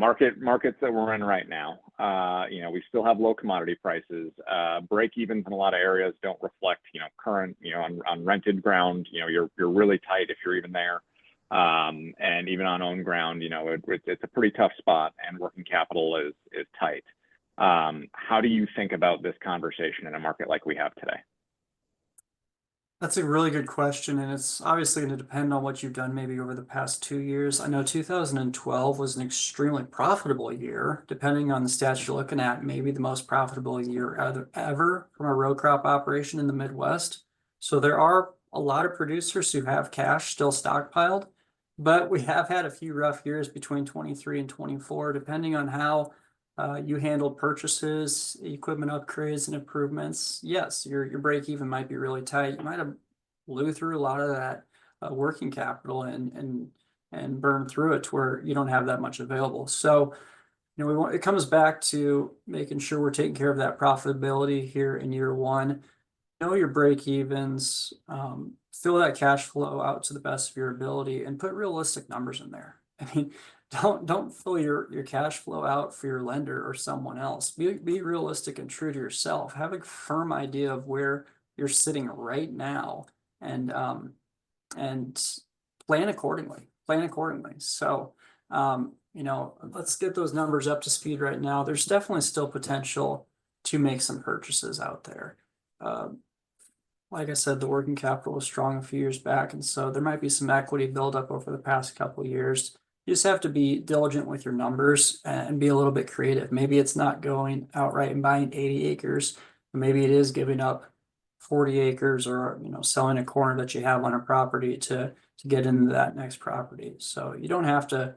markets that we're in right now, we still have low commodity prices. Break evens in a lot of areas don't reflect, current, on rented ground, you're really tight if you're even there. And even on own ground, it's a pretty tough spot, and working capital is tight. How do you think about this conversation in a market like we have today? That's a really good question, and it's obviously going to depend on what you've done maybe over the past 2 years. I know 2012 was an extremely profitable year, depending on the stats you're looking at, maybe the most profitable year ever from a row crop operation in the Midwest. So there are a lot of producers who have cash still stockpiled, but we have had a few rough years between 23 and 24, depending on how you handled purchases, equipment upgrades, and improvements. Yes, your break even might be really tight. You might have blew through a lot of that working capital and burn through it to where you don't have that much available. So, it comes back to making sure we're taking care of that profitability here in year one. Know your break evens, fill that cash flow out to the best of your ability, and put realistic numbers in there. I mean, don't fill your cash flow out for your lender or someone else. Be realistic and true to yourself. Have a firm idea of where you're sitting right now, and plan accordingly. So let's get those numbers up to speed right now. There's definitely still potential to make some purchases out there. Like I said, the working capital was strong a few years back, and so there might be some equity buildup over the past couple of years. You just have to be diligent with your numbers and be a little bit creative. Maybe it's not going outright and buying 80 acres, but maybe it is giving up 40 acres or selling a corner that you have on a property to get into that next property. So you don't have to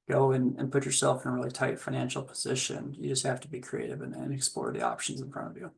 go and put yourself in a really tight financial position. You just have to be creative and explore the options in front of you.